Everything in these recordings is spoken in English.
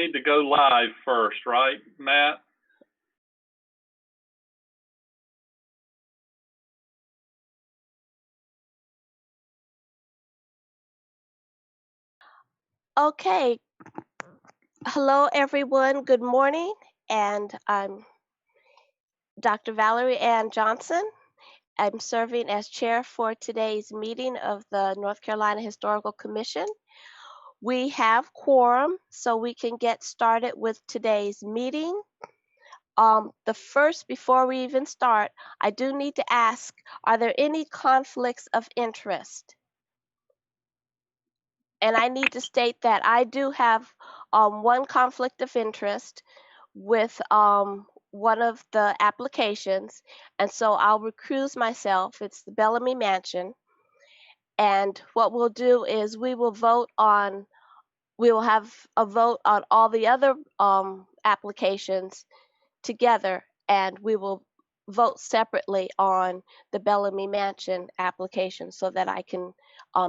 need to go live first, right, Matt? Okay. Hello, everyone. Good morning. And I'm Dr. Valerie Ann Johnson. I'm serving as chair for today's meeting of the North Carolina Historical Commission. We have quorum, so we can get started with today's meeting. Before we even start, I do need to ask, are there any conflicts of interest? And I need to state that I do have one conflict of interest with one of the applications, and so I'll recuse myself. It's the Bellamy Mansion. And what we'll do is we will have a vote on all the other applications together, and we will vote separately on the Bellamy Mansion application so that I can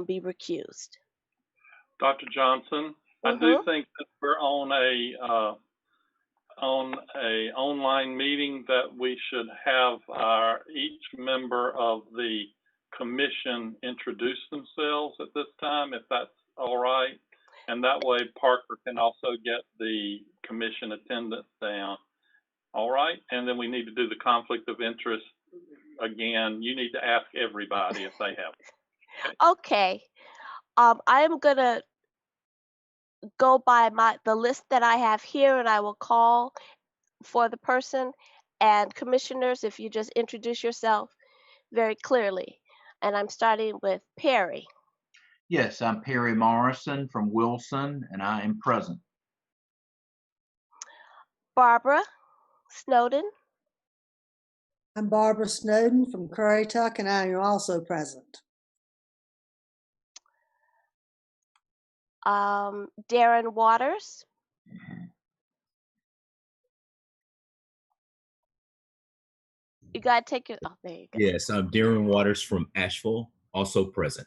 be recused. Dr. Johnson, I do think that we're on a online meeting that we should have each member of the commission introduce themselves at this time, if that's all right. And that way Parker can also get the commission attendance down. All right. And then we need to do the conflict of interest again. You need to ask everybody if they have it. Okay. I am gonna go by the list that I have here, and I will call for the person. And commissioners, if you just introduce yourself very clearly. And I'm starting with Perry. Yes, I'm Perry Morrison from Wilson, and I am present. Barbara Snowden. I'm Barbara Snowden from Currituck, and I am also present. Darren Waters. You gotta take your, oh, there you go. Yes, I'm Darren Waters from Asheville, also present.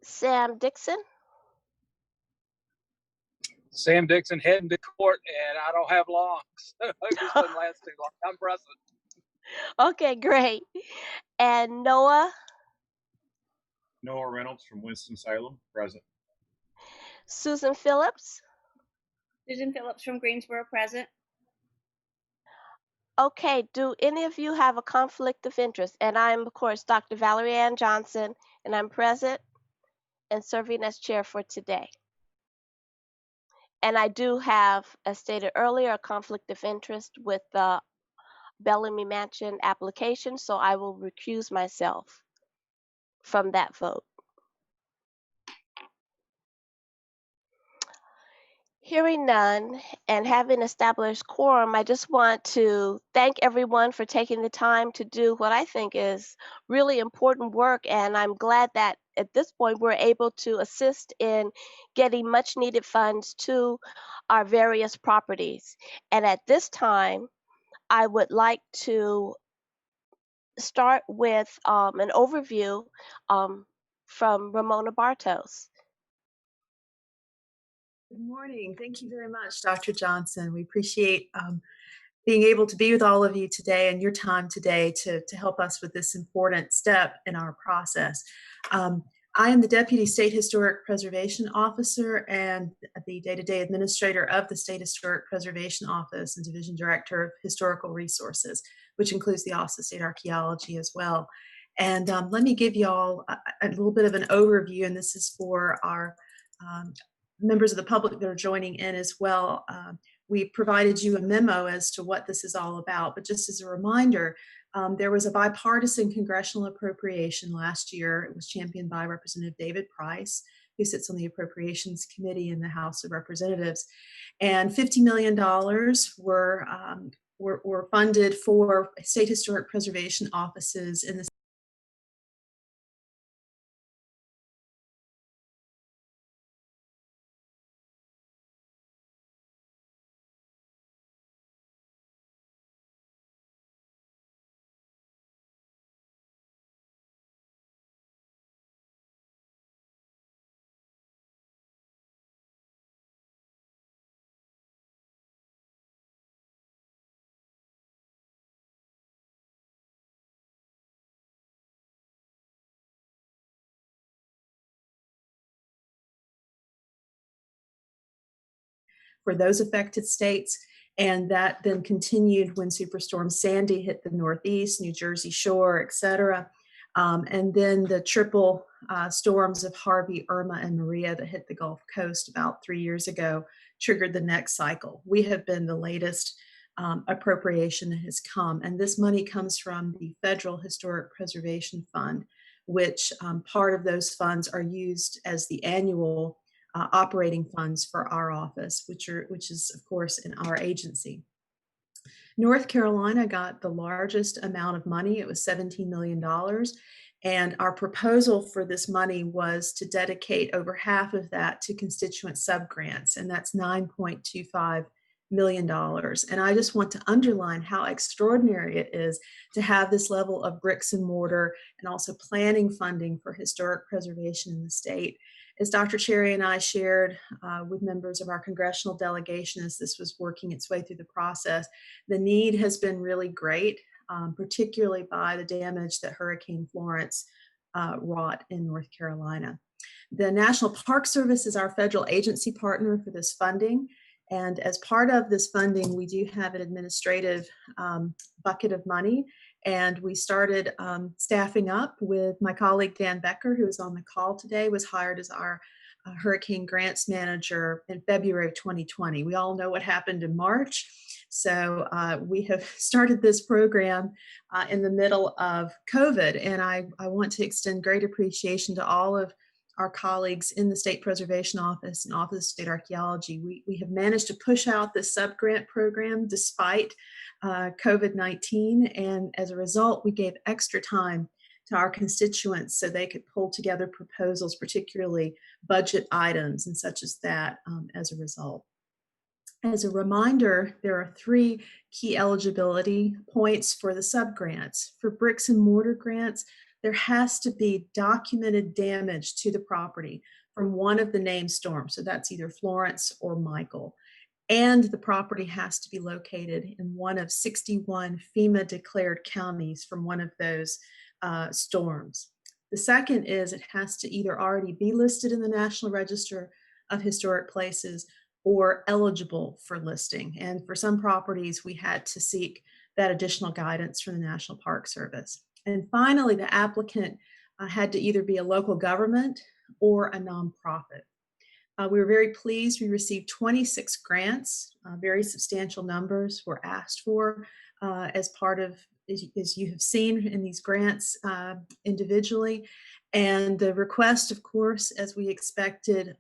Sam Dixon. Sam Dixon heading to court, and I don't have long, so this doesn't last too long. I'm present. Okay, great. And Noah. Noah Reynolds from Winston-Salem, present. Susan Phillips. Susan Phillips from Greensboro, present. Okay, do any of you have a conflict of interest? And I'm, of course, Dr. Valerie Ann Johnson, and I'm present and serving as chair for today. And I do have, as stated earlier, a conflict of interest with the Bellamy Mansion application, so I will recuse myself from that vote. Hearing none and having established quorum, I just want to thank everyone for taking the time to do what I think is really important work. And I'm glad that at this point we're able to assist in getting much needed funds to our various properties. And at this time, I would like to start with an overview from Ramona Bartos. Good morning. Thank you very much, Dr. Johnson. We appreciate being able to be with all of you today and your time today to help us with this important step in our process. I am the Deputy State Historic Preservation Officer and the day-to-day administrator of the State Historic Preservation Office and Division Director of Historical Resources, which includes the Office of State Archaeology as well. And let me give you all a little bit of an overview, and this is for our members of the public that are joining in as well. We provided you a memo as to what this is all about, but just as a reminder, there was a bipartisan congressional appropriation last year. It was championed by Representative David Price, who sits on the Appropriations Committee in the House of Representatives, and $50 million were funded for state historic preservation offices in the for those affected states. And that then continued when Superstorm Sandy hit the Northeast, New Jersey Shore, et cetera. And then the triple storms of Harvey, Irma, and Maria that hit the Gulf Coast about 3 years ago triggered the next cycle. We have been the latest appropriation that has come. And this money comes from the Federal Historic Preservation Fund, which part of those funds are used as the annual operating funds for our office, which is, of course, in our agency. North Carolina got the largest amount of money. It was $17 million. And our proposal for this money was to dedicate over half of that to constituent subgrants, and that's $9.25 million. And I just want to underline how extraordinary it is to have this level of bricks and mortar and also planning funding for historic preservation in the state. As Dr. Cherry and I shared with members of our congressional delegation as this was working its way through the process, the need has been really great, particularly by the damage that Hurricane Florence wrought in North Carolina. The National Park Service is our federal agency partner for this funding. And as part of this funding, we do have an administrative bucket of money. And we started staffing up with my colleague, Dan Becker, who is on the call today, was hired as our Hurricane Grants Manager in February of 2020. We all know what happened in March. So we have started this program in the middle of COVID. And I want to extend great appreciation to all of our colleagues in the State Preservation Office and Office of State Archaeology. We have managed to push out the subgrant program despite COVID-19. And as a result, we gave extra time to our constituents so they could pull together proposals, particularly budget items and such as that as a result. As a reminder, there are 3 key eligibility points for the subgrants. For bricks and mortar grants, there has to be documented damage to the property from one of the named storms. So that's either Florence or Michael. And the property has to be located in one of 61 FEMA declared counties from one of those storms. The second is it has to either already be listed in the National Register of Historic Places or eligible for listing. And for some properties, we had to seek that additional guidance from the National Park Service. And finally, the applicant had to either be a local government or a nonprofit. We were very pleased. We received 26 grants. Very substantial numbers were asked for as part of, as you have seen in these grants individually. And the request, of course, as we expected,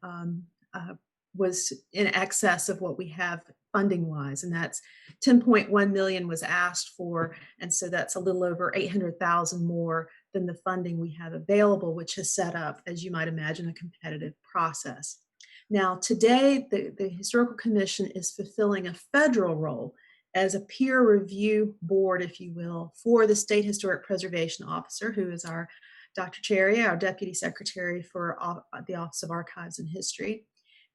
was in excess of what we have funding wise, and that's 10.1 million was asked for, and so that's a little over 800,000 more than the funding we have available, which has set up, as you might imagine, a competitive process. Now today the Historical Commission is fulfilling a federal role as a peer review board, if you will, for the State Historic Preservation Officer, who is our Dr. Cherry, our Deputy Secretary for the Office of Archives and History.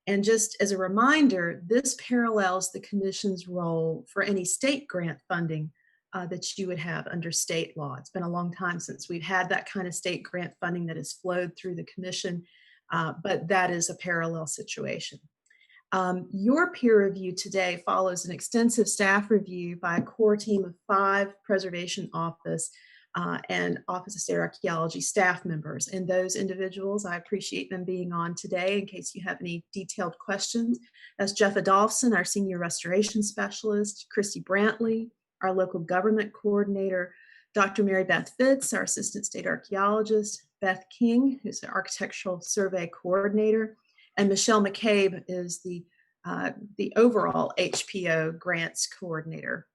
And just as a reminder, this parallels the Commission's role for any state grant funding that you would have under state law. It's been a long time since we've had that kind of state grant funding that has flowed through the Commission, but that is a parallel situation. Your peer review today follows an extensive staff review by a core team of 5 Preservation Office and Office of State Archaeology staff members. And those individuals, I appreciate them being on today in case you have any detailed questions. That's Jeff Adolphson, our Senior Restoration Specialist, Christy Brantley, our Local Government Coordinator, Dr. Mary Beth Fitz, our Assistant State Archaeologist, Beth King, who's the Architectural Survey Coordinator, and Michelle McCabe is the overall HPO Grants Coordinator.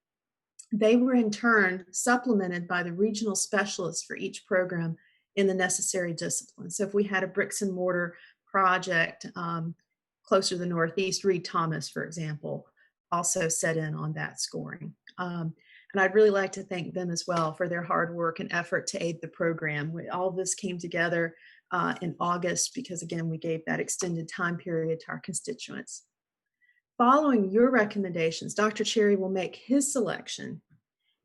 They were in turn supplemented by the regional specialists for each program in the necessary disciplines. So if we had a bricks and mortar project closer to the Northeast, Reed Thomas, for example, also set in on that scoring. And I'd really like to thank them as well for their hard work and effort to aid the program. All of this came together in August because, again, we gave that extended time period to our constituents. Following your recommendations, Dr. Cherry will make his selection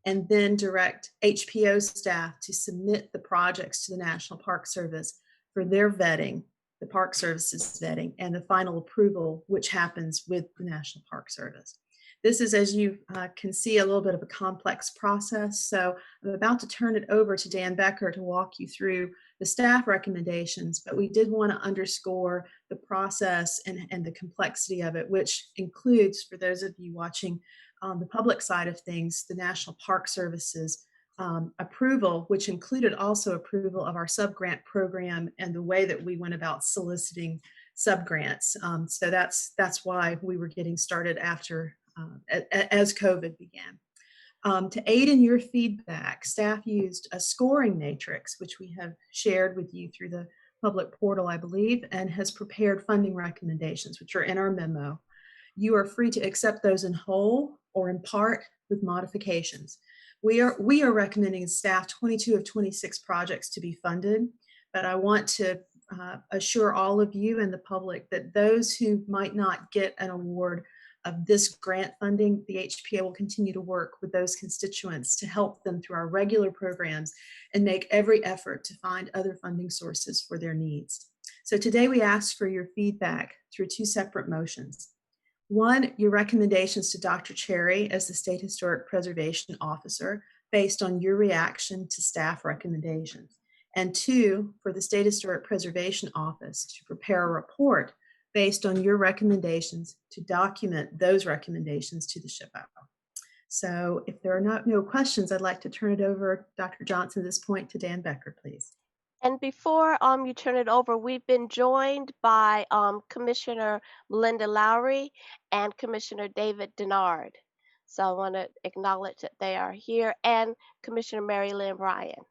and then direct HPO staff to submit the projects to the National Park Service for their vetting, the Park Service's vetting, and the final approval, which happens with the National Park Service. This is, as you can see, a little bit of a complex process. So I'm about to turn it over to Dan Becker to walk you through the staff recommendations, but we did want to underscore the process and the complexity of it, which includes, for those of you watching on the public side of things, the National Park Service's approval, which included also approval of our subgrant program and the way that we went about soliciting subgrants. So that's why we were getting started after as COVID began. To aid in your feedback, staff used a scoring matrix, which we have shared with you through the public portal, I believe, and has prepared funding recommendations, which are in our memo. You are free to accept those in whole or in part with modifications. We are recommending staff 22 of 26 projects to be funded, but I want to assure all of you and the public that those who might not get an award of this grant funding, the HPA will continue to work with those constituents to help them through our regular programs and make every effort to find other funding sources for their needs. So today we ask for your feedback through two separate motions. One, your recommendations to Dr. Cherry as the State Historic Preservation Officer based on your reaction to staff recommendations. And two, for the State Historic Preservation Office to prepare a report based on your recommendations to document those recommendations to the SHPO. So if there are no questions, I'd like to turn it over, Dr. Johnson, at this point to Dan Becker, please. And before you turn it over, we've been joined by Commissioner Melinda Lowry and Commissioner David Denard. So I want to acknowledge that they are here, and Commissioner Mary Lynn Ryan.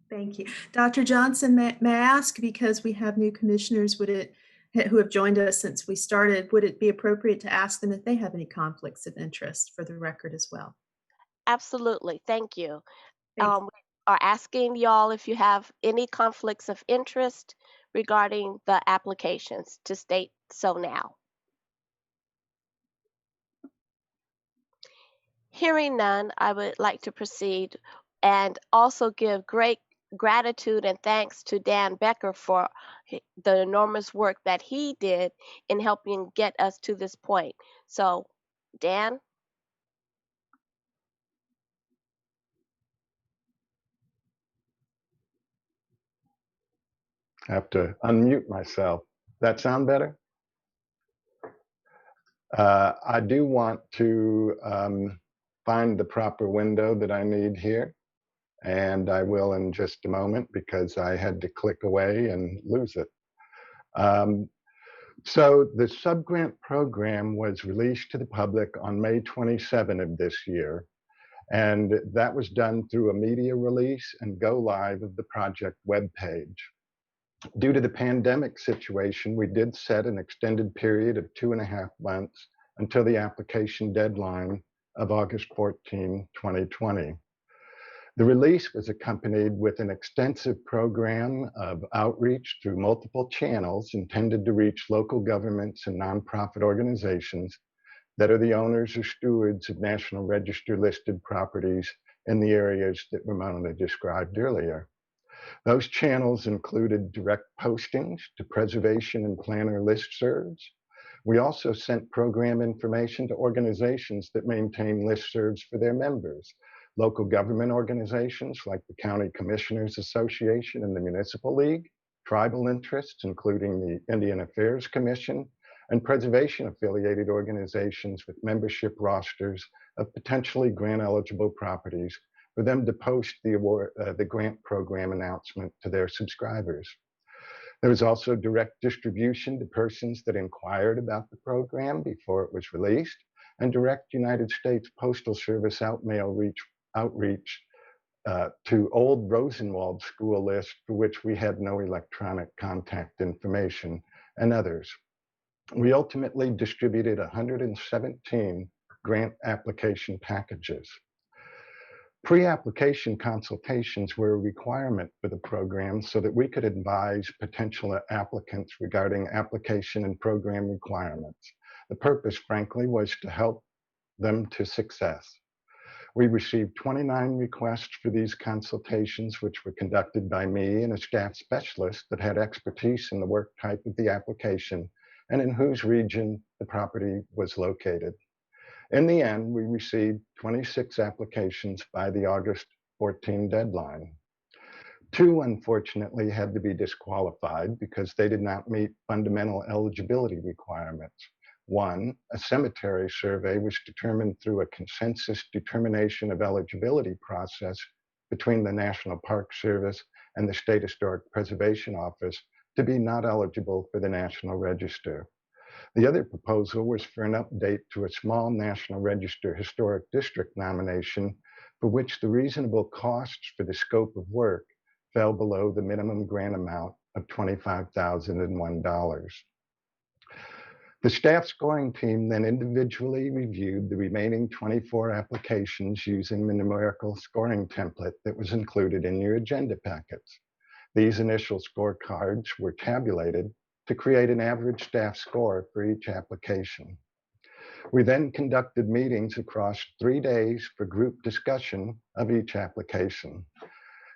Thank you. Dr. Johnson, may I ask, because we have new commissioners who have joined us since we started, would it be appropriate to ask them if they have any conflicts of interest for the record as well? Absolutely. Thank you. Thanks. We are asking y'all if you have any conflicts of interest regarding the applications to state so now. Hearing none, I would like to proceed and also give great gratitude and thanks to Dan Becker for the enormous work that he did in helping get us to this point. So, Dan? I have to unmute myself. That sound better? I do want to find the proper window that I need here, and I will in just a moment because I had to click away and lose it. So the subgrant program was released to the public on May 27 of this year, and that was done through a media release and go live of the project webpage. Due to the pandemic situation, we did set an extended period of 2.5 months until the application deadline of August 14, 2020. The release was accompanied with an extensive program of outreach through multiple channels intended to reach local governments and nonprofit organizations that are the owners or stewards of National Register listed properties in the areas that Ramona described earlier. Those channels included direct postings to preservation and planner listservs. We also sent program information to organizations that maintain listservs for their members, local government organizations like the County Commissioners Association and the Municipal League, tribal interests, including the Indian Affairs Commission, and preservation-affiliated organizations with membership rosters of potentially grant-eligible properties for them to post the grant program announcement to their subscribers. There was also direct distribution to persons that inquired about the program before it was released, and direct United States Postal Service outreach to old Rosenwald school lists for which we had no electronic contact information, and others. We ultimately distributed 117 grant application packages. Pre-application consultations were a requirement for the program so that we could advise potential applicants regarding application and program requirements. The purpose, frankly, was to help them to success. We received 29 requests for these consultations, which were conducted by me and a staff specialist that had expertise in the work type of the application and in whose region the property was located. In the end, we received 26 applications by the August 14 deadline. 2, unfortunately, had to be disqualified because they did not meet fundamental eligibility requirements. 1, a cemetery survey was determined through a consensus determination of eligibility process between the National Park Service and the State Historic Preservation Office to be not eligible for the National Register. The other proposal was for an update to a small National Register Historic District nomination for which the reasonable costs for the scope of work fell below the minimum grant amount of $25,001. The staff scoring team then individually reviewed the remaining 24 applications using the numerical scoring template that was included in your agenda packets. These initial scorecards were tabulated to create an average staff score for each application. We then conducted meetings across 3 days for group discussion of each application.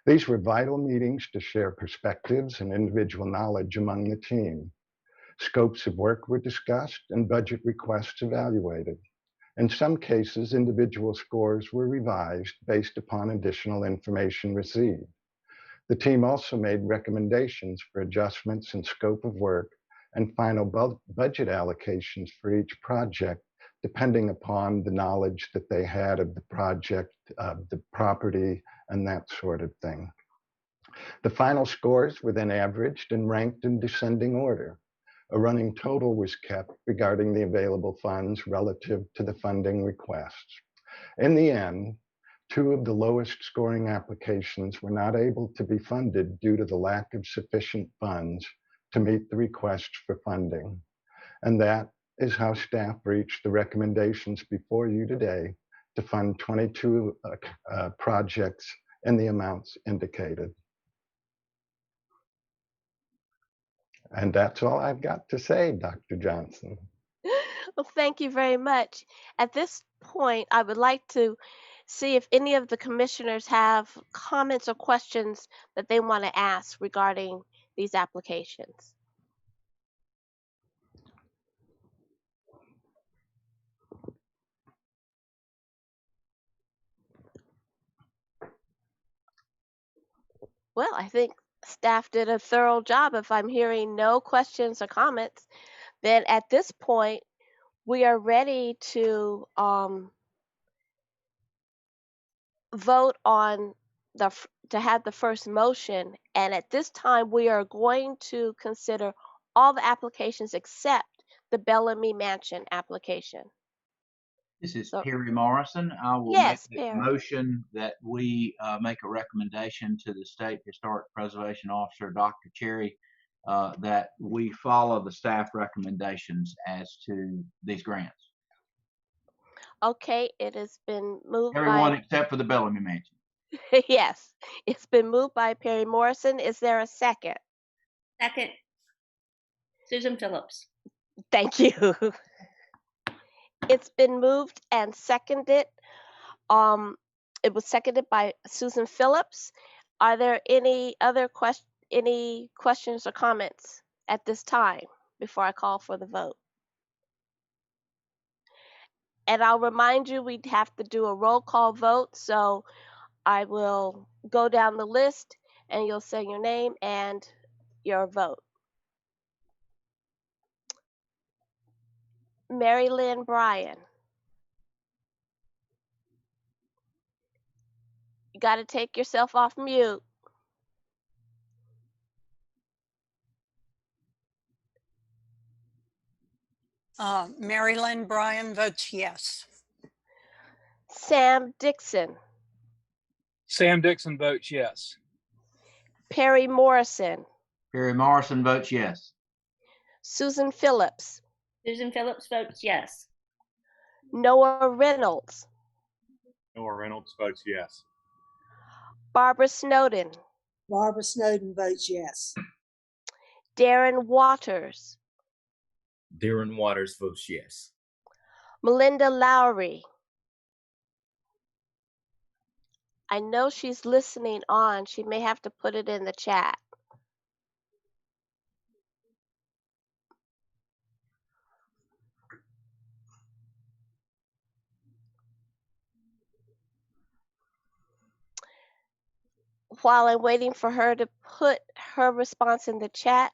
These were vital meetings to share perspectives and individual knowledge among the team. Scopes of work were discussed and budget requests evaluated. In some cases, individual scores were revised based upon additional information received. The team also made recommendations for adjustments in scope of work and final budget allocations for each project, depending upon the knowledge that they had of the project, the property, and that sort of thing. The final scores were then averaged and ranked in descending order. A running total was kept regarding the available funds relative to the funding requests. In the end, 2 of the lowest scoring applications were not able to be funded due to the lack of sufficient funds to meet the request for funding. And that is how staff reached the recommendations before you today to fund 22 projects in the amounts indicated. And that's all I've got to say, Dr. Johnson. Well, thank you very much. At this point, I would like to see if any of the commissioners have comments or questions that they want to ask regarding these applications. Well, I think staff did a thorough job. If I'm hearing no questions or comments, then at this point, we are ready to vote on to have the first motion. And at this time, we are going to consider all the applications except the Bellamy Mansion application. This is So- Perry Morrison. I will Yes, make the Perry. motion that we make a recommendation to the State Historic Preservation Officer, Dr. Cherry, that we follow the staff recommendations as to these grants. Okay, it has been moved Everyone by, except for the Bellamy Mansion. yes, it's been moved by Perry Morrison. Is there a second? Second, Susan Phillips. Thank you. It's been moved and seconded. It was seconded by Susan Phillips. Are there any other questions or comments at this time before I call for the vote? And I'll remind you, we'd have to do a roll call vote. So I will go down the list and you'll say your name and your vote. Mary Lynn Bryan. You got to take yourself off mute. Mary Lynn Bryan votes yes. Sam Dixon. Sam Dixon votes yes. Perry Morrison. Perry Morrison votes yes. Susan Phillips. Susan Phillips votes yes. Noah Reynolds. Noah Reynolds votes yes. Barbara Snowden. Barbara Snowden votes yes. Darren Waters. Darren Waters votes yes. Melinda Lowry. I know she's listening on. She may have to put it in the chat. While I'm waiting for her to put her response in the chat,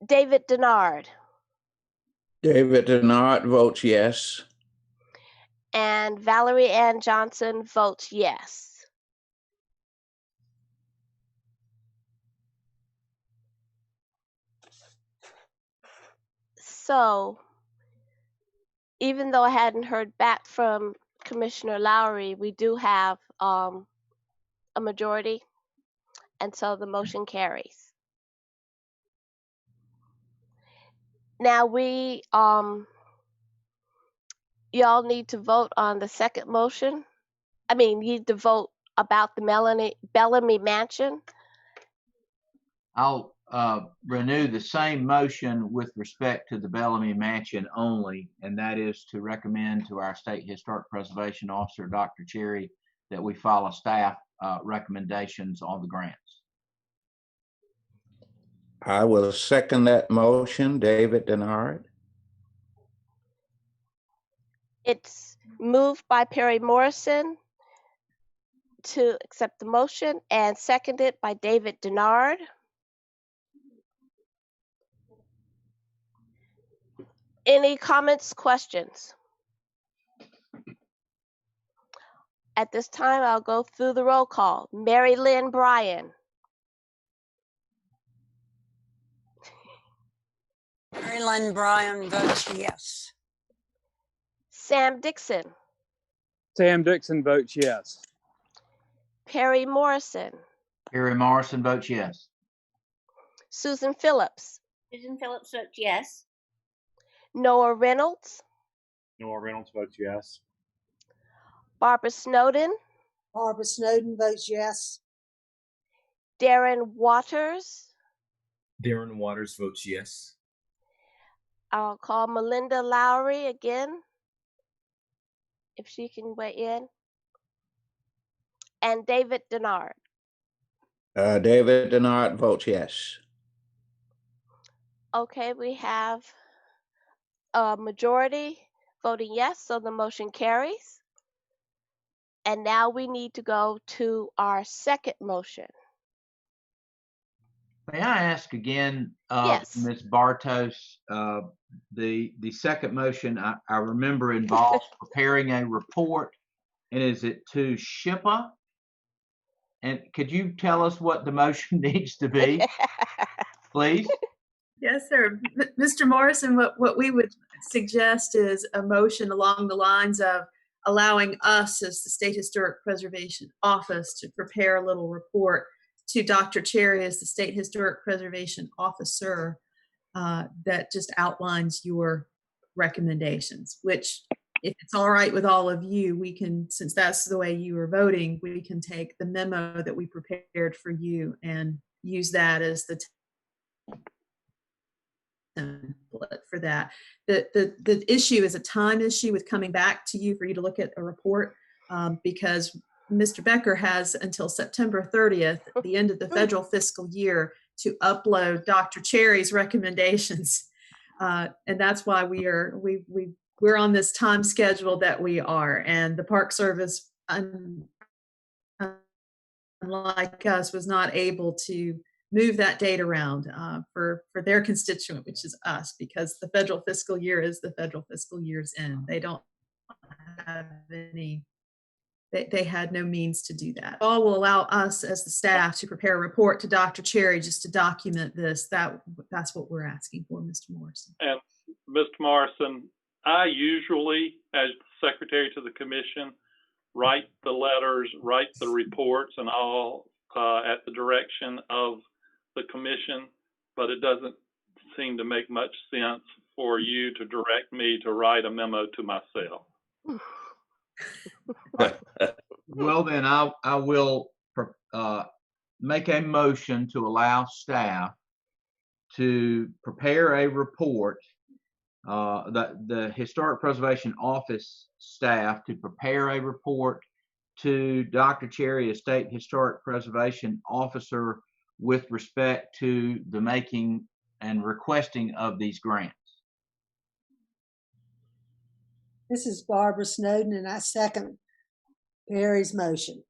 David Denard. David Denard votes yes. And Valerie Ann Johnson votes yes. So, even though I hadn't heard back from Commissioner Lowry, we do have a majority, and so the motion carries. Now we, y'all need to vote on the second motion. I mean, you need to vote about the Bellamy Mansion. I'll renew the same motion with respect to the Bellamy Mansion only, and that is to recommend to our State Historic Preservation Officer, Dr. Cherry, that we follow staff recommendations on the grants. I will second that motion, David Denard. It's moved by Perry Morrison to accept the motion and seconded by David Denard. Any comments, questions? At this time, I'll go through the roll call. Mary Lynn Bryan. Mary Lynn Bryan votes yes. Sam Dixon. Sam Dixon votes yes. Perry Morrison. Perry Morrison votes yes. Susan Phillips. Susan Phillips votes yes. Noah Reynolds. Noah Reynolds votes yes. Barbara Snowden. Barbara Snowden votes yes. Darren Waters. Darren Waters votes yes. I'll call Melinda Lowry again, if she can weigh in. And David Denard. David Denard votes yes. Okay, we have a majority voting yes, so the motion carries. And now we need to go to our second motion. May I ask again, Yes. Ms. Bartos, the second motion I remember involves preparing a report, and is it to SHPA? And could you tell us what the motion needs to be, please? Yes, sir. Mr. Morrison, what we would suggest is a motion along the lines of allowing us as the State Historic Preservation Office to prepare a little report to Dr. Cherry as the State Historic Preservation Officer that just outlines your recommendations, which, if it's all right with all of you, we can, since that's the way you are voting, we can take the memo that we prepared for you and use that as the template for that. The issue is a time issue with coming back to you for you to look at a report because Mr. Becker has until September 30th, the end of the federal fiscal year, to upload Dr. Cherry's recommendations. And that's why we're on this time schedule that we are. And the Park Service, unlike us, was not able to move that date around for their constituent, which is us, because the federal fiscal year is the federal fiscal year's end. They don't have any, they had no means to do that. All will allow us as the staff to prepare a report to Dr. Cherry just to document this. That's what we're asking for, Mr. Morrison. And Mr. Morrison, I usually, as secretary to the commission, write the letters, write the reports and all at the direction of the commission, but it doesn't seem to make much sense for you to direct me to write a memo to myself. Well, then I will make a motion to allow staff to prepare a report, the Historic Preservation Office staff to prepare a report to Dr. Cherry as State Historic Preservation Officer with respect to the making and requesting of these grants? This is Barbara Snowden, and I second Perry's motion.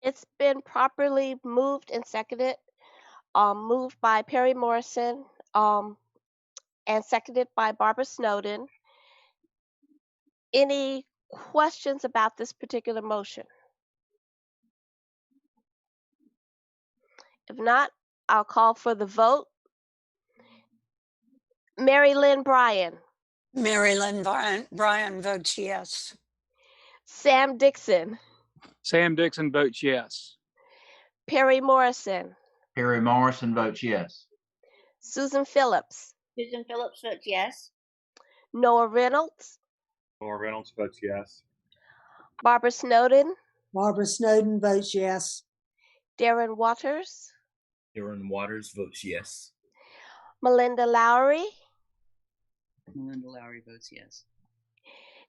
It's been properly moved and seconded, moved by Perry Morrison, and seconded by Barbara Snowden. Any questions about this particular motion? If not, I'll call for the vote. Mary Lynn Bryan, Mary Lynn Bryan votes yes. Sam Dixon, Sam Dixon votes yes. Perry Morrison, Perry Morrison votes yes. Susan Phillips, Susan Phillips votes yes. Noah Reynolds, Noah Reynolds votes yes. Barbara Snowden, Barbara Snowden votes yes. Darren Waters, Darren Waters votes yes. Melinda Lowry, Melinda Lowry votes yes.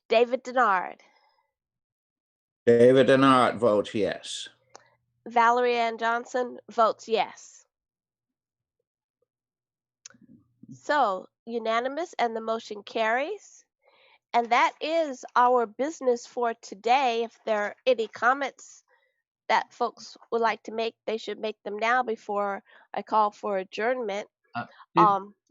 David Denard, David Denard votes yes. Valerie Ann Johnson votes yes. So unanimous, and the motion carries. And that is our business for today. If there are any comments that folks would like to make, they should make them now before I call for adjournment.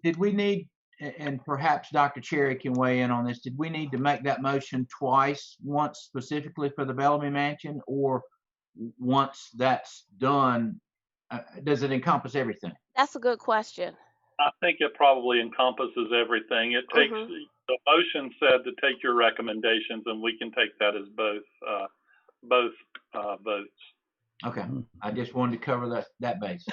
Did we need, and perhaps Dr. Cherry can weigh in on this, did we need to make that motion twice, once specifically for the Bellamy Mansion, or once that's done, does it encompass everything? That's a good question. I think it probably encompasses everything. It takes, the motion said to take your recommendations, and we can take that as both votes. Okay, I just wanted to cover that base.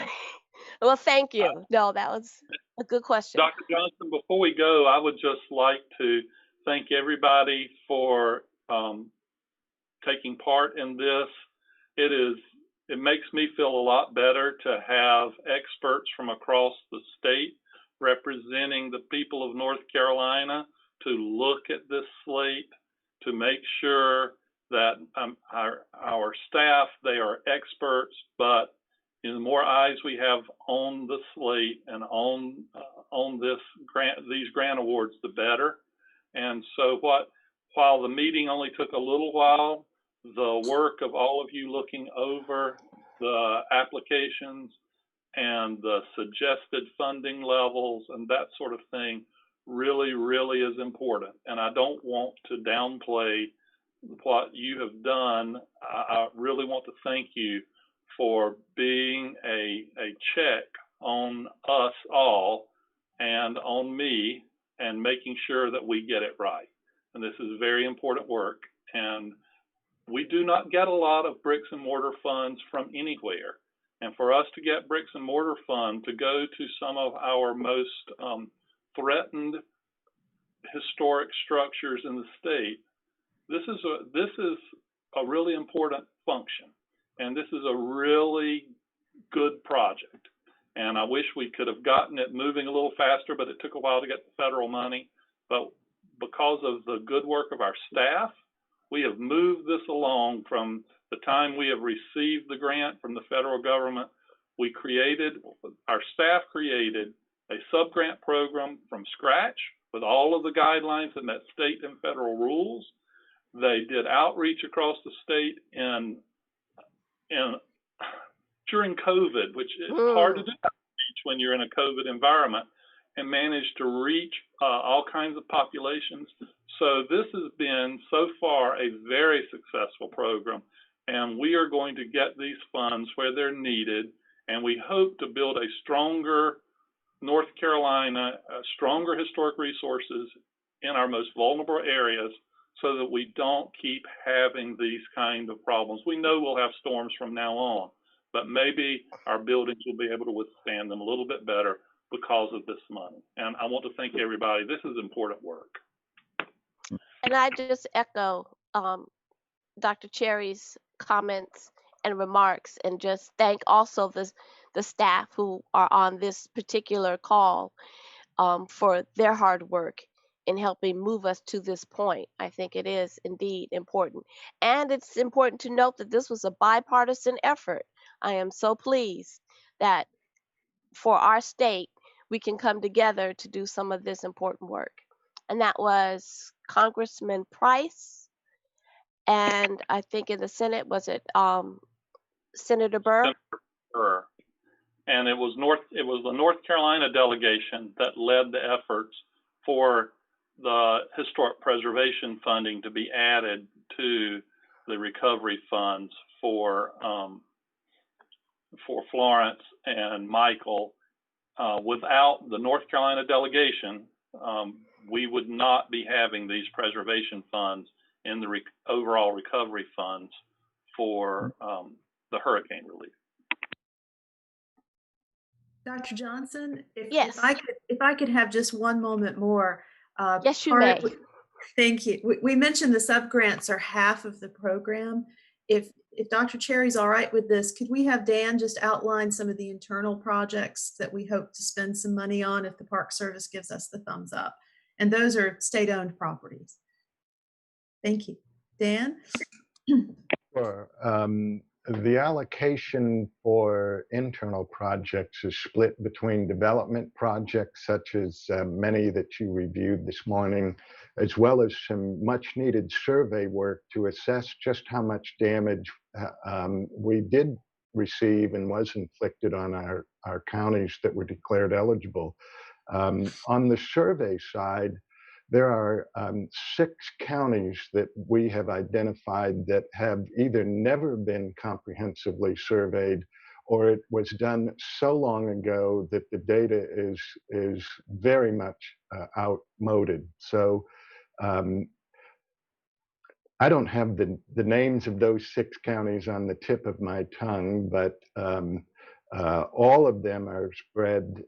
Well, thank you. No, that was a good question. Dr. Johnson, before we go, I would just like to thank everybody for taking part in this. It makes me feel a lot better to have experts from across the state representing the people of North Carolina to look at this slate, to make sure that our staff, they are experts, but the more eyes we have on the slate and on these grant awards, the better. And so while the meeting only took a little while, the work of all of you looking over the applications and the suggested funding levels and that sort of thing really, really is important. And I don't want to downplay what you have done. I really want to thank you for being a check on us all and on me and making sure that we get it right. And this is very important work. And we do not get a lot of bricks and mortar funds from anywhere. And for us to get bricks and mortar fund to go to some of our most threatened historic structures in the state, this is a really important function. And this is a really good project. And I wish we could have gotten it moving a little faster, but it took a while to get the federal money. But because of the good work of our staff, we have moved this along from the time we have received the grant from the federal government. Our staff created a sub-grant program from scratch with all of the guidelines that met state and federal rules. They did outreach across the state during COVID, which is hard to do outreach when you're in a COVID environment, and managed to reach all kinds of populations. So this has been so far a very successful program, and we are going to get these funds where they're needed, and we hope to build a stronger North Carolina, stronger historic resources in our most vulnerable areas so that we don't keep having these kind of problems. We know we'll have storms from now on, but maybe our buildings will be able to withstand them a little bit better because of this money. And I want to thank everybody. This is important work. And I just echo Dr. Cherry's comments and remarks, and just thank also the staff who are on this particular call for their hard work in helping move us to this point. I think it is indeed important. And it's important to note that this was a bipartisan effort. I am so pleased that for our state, we can come together to do some of this important work. And that was Congressman Price, and I think in the Senate, was it Senator Burr? Senator Burr. And it was the North Carolina delegation that led the efforts for the historic preservation funding to be added to the recovery funds for Florence and Michael. Without the North Carolina delegation, we would not be having these preservation funds in the overall recovery funds for the hurricane relief. Dr. Johnson, Yes. if I could have just one moment more. Yes, you may. Thank you. We mentioned the subgrants are half of the program. If Dr. Cherry's all right with this, could we have Dan just outline some of the internal projects that we hope to spend some money on if the Park Service gives us the thumbs up? And those are state-owned properties. Thank you. Dan? Sure. The allocation for internal projects is split between development projects, such as many that you reviewed this morning, as well as some much needed survey work to assess just how much damage we did receive and was inflicted on our counties that were declared eligible. On the survey side, there are 6 counties that we have identified that have either never been comprehensively surveyed, or it was done so long ago that the data is very much outmoded. So I don't have the names of those 6 counties on the tip of my tongue, but all of them are spread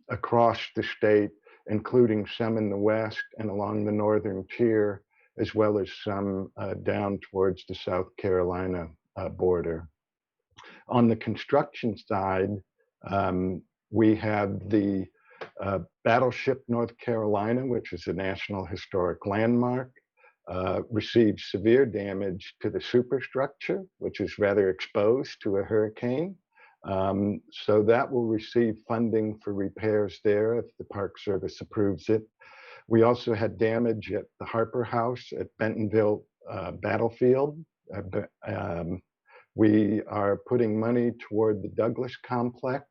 across the state, including some in the west and along the northern tier, as well as some down towards the South Carolina border. On the construction side, we have the Battleship North Carolina, which is a National Historic Landmark, received severe damage to the superstructure, which is rather exposed to a hurricane. So that will receive funding for repairs there if the Park Service approves it. We also had damage at the Harper House at Bentonville Battlefield. We are putting money toward the Douglas Complex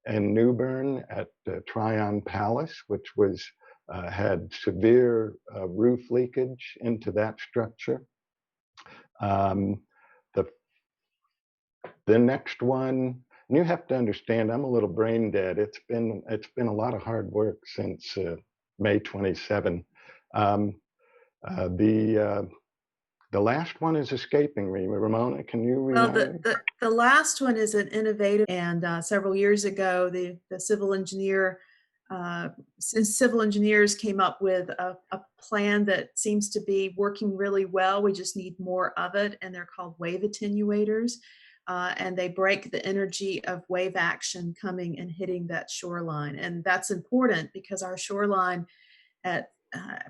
and New Bern at Tryon Palace, which was had severe roof leakage into that structure. The next one, and you have to understand, I'm a little brain dead. It's been a lot of hard work since May 27. The last one is escaping me. Ramona, can you remind me? The last one is an innovative, and several years ago, the civil engineers came up with a plan that seems to be working really well. We just need more of it, and they're called wave attenuators. And they break the energy of wave action coming and hitting that shoreline. And that's important because our shoreline at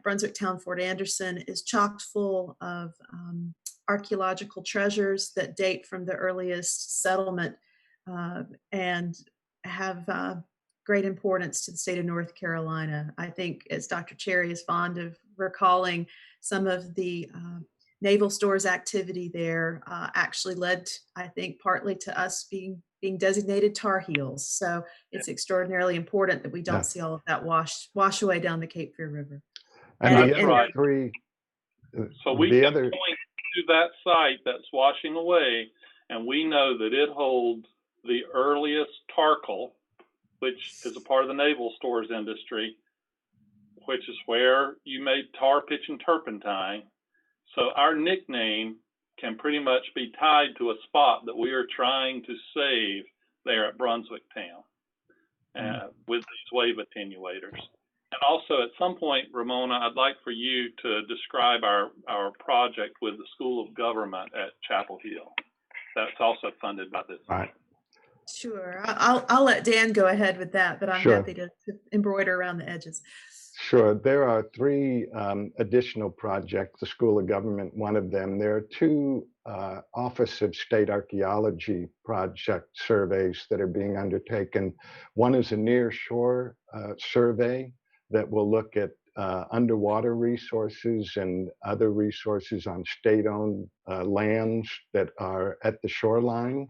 Brunswick Town Fort Anderson is chock full of archaeological treasures that date from the earliest settlement and have great importance to the state of North Carolina. I think, as Dr. Cherry is fond of recalling, some of the naval stores activity there actually led, I think, partly to us being designated Tar Heels. So it's extraordinarily important that we don't see all of that wash away down the Cape Fear River. And the other three. So we can point to that site that's washing away, and we know that it holds the earliest charcoal, which is a part of the naval stores industry, which is where you made tar, pitch, and turpentine. So our nickname can pretty much be tied to a spot that we are trying to save there at Brunswick Town with these wave attenuators. And also at some point, Ramona, I'd like for you to describe our project with the School of Government at Chapel Hill. That's also funded by this. Right. Sure. I'll let Dan go ahead with that, but I'm happy to embroider around the edges. Sure. There are three additional projects, the School of Government, one of them. There are two Office of State Archaeology project surveys that are being undertaken. One is a near-shore survey that will look at underwater resources and other resources on state-owned lands that are at the shoreline.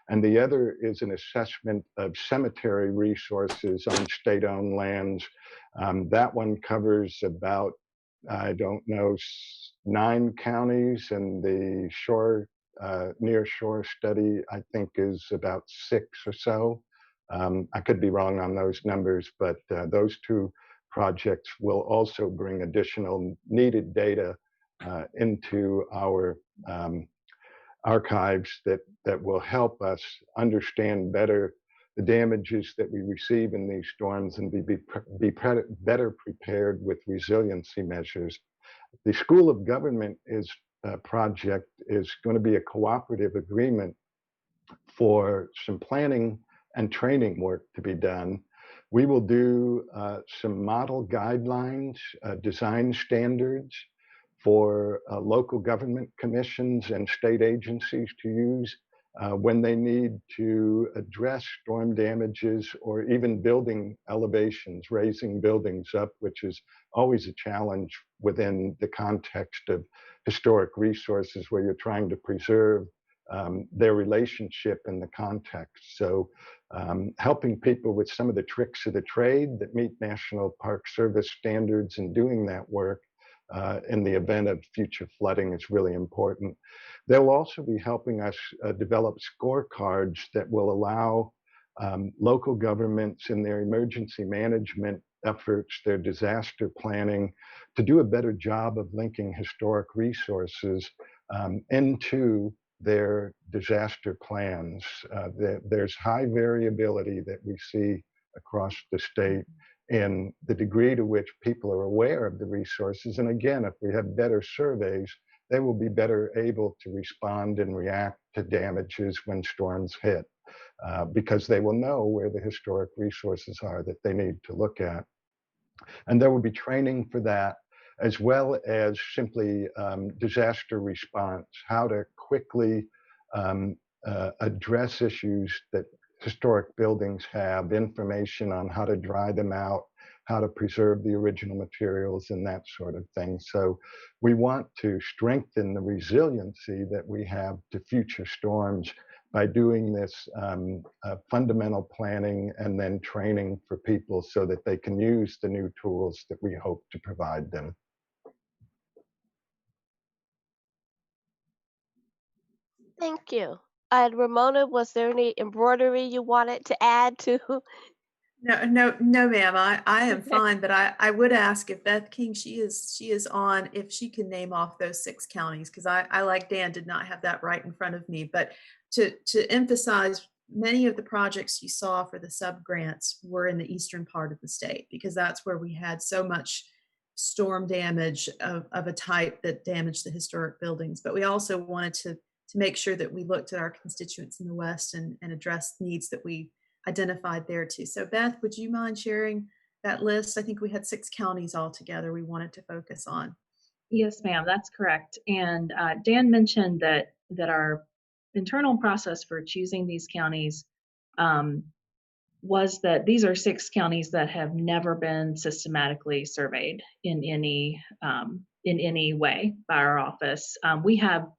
And the other is an assessment of cemetery resources on state-owned lands. That one covers about, I don't know, 9 counties, and the near shore study, I think, is about 6 or so. I could be wrong on those numbers, but those two projects will also bring additional needed data into our archives that will help us understand better the damages that we receive in these storms and be better prepared with resiliency measures. The School of Government project is going to be a cooperative agreement for some planning and training work to be done. We will do some model guidelines, design standards for local government commissions and state agencies to use when they need to address storm damages or even building elevations, raising buildings up, which is always a challenge within the context of historic resources where you're trying to preserve their relationship in the context. So helping people with some of the tricks of the trade that meet National Park Service standards and doing that work in the event of future flooding is really important. They'll also be helping us develop scorecards that will allow local governments in their emergency management efforts, their disaster planning, to do a better job of linking historic resources into their disaster plans. There's high variability that we see across the state in the degree to which people are aware of the resources. And again, if we have better surveys, they will be better able to respond and react to damages when storms hit, because they will know where the historic resources are that they need to look at. And there will be training for that, as well as simply disaster response, how to quickly address issues that historic buildings have, information on how to dry them out, how to preserve the original materials, and that sort of thing. So we want to strengthen the resiliency that we have to future storms by doing this fundamental planning and then training for people so that they can use the new tools that we hope to provide them. Thank you. And Ramona, was there any embroidery you wanted to add to? No, ma'am. I am fine, but I would ask if Beth King, she is on, if she can name off those 6 counties, because I, like Dan, did not have that right in front of me. But to emphasize, many of the projects you saw for the subgrants were in the eastern part of the state, because that's where we had so much storm damage of a type that damaged the historic buildings. But we also wanted to make sure that we looked at our constituents in the West and addressed needs that we identified there too. So Beth, would you mind sharing that list? I think we had 6 counties altogether we wanted to focus on. Yes, ma'am, that's correct. And Dan mentioned that our internal process for choosing these counties was that these are 6 counties that have never been systematically surveyed in any way by our office. We have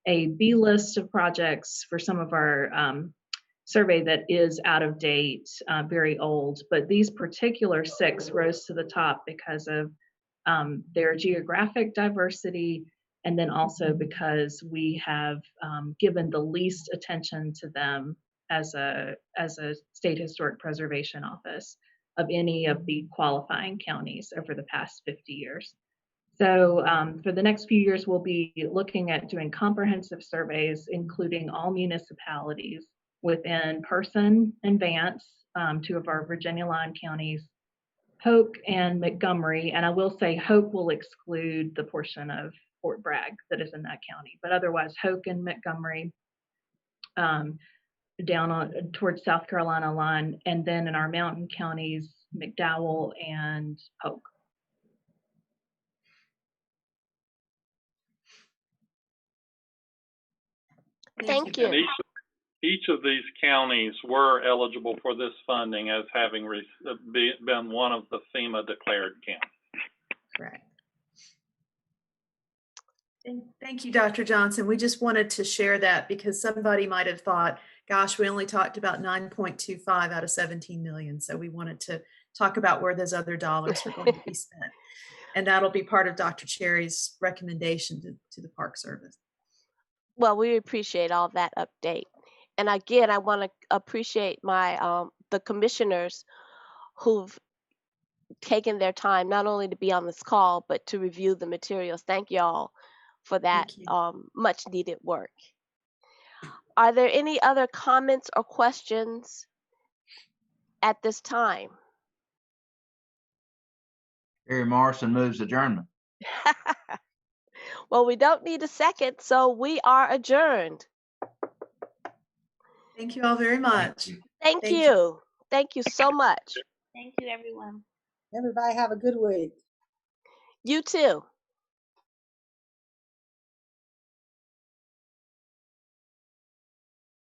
a B list of projects for some of our survey that is out of date, very old, but these particular 6 rose to the top because of their geographic diversity, and then also because we have given the least attention to them as a state historic preservation office of any of the qualifying counties over the past 50 years. So for the next few years, we'll be looking at doing comprehensive surveys, including all municipalities within Person and Vance, 2 of our Virginia line counties, Hoke and Montgomery. And I will say Hoke will exclude the portion of Fort Bragg that is in that county, but otherwise Hoke and Montgomery, down towards South Carolina line, and then in our mountain counties, McDowell and Polk. Thank And you. each of these counties were eligible for this funding as having been one of the FEMA declared counties. Correct. And thank you, Dr. Johnson. We just wanted to share that because somebody might have thought, gosh, we only talked about 9.25 out of 17 million. So we wanted to talk about where those other dollars are going to be spent. And that'll be part of Dr. Cherry's recommendation to the Park Service. Well, we appreciate all that update. And again, I want to appreciate my the commissioners who've taken their time not only to be on this call, but to review the materials. Thank y'all for that much needed work. Are there any other comments or questions at this time? Terry Morrison moves adjournment. Well, we don't need a second, so we are adjourned. Thank you all very much. Thank you. Thank you so much. Thank you, everyone. Everybody have a good week. You too.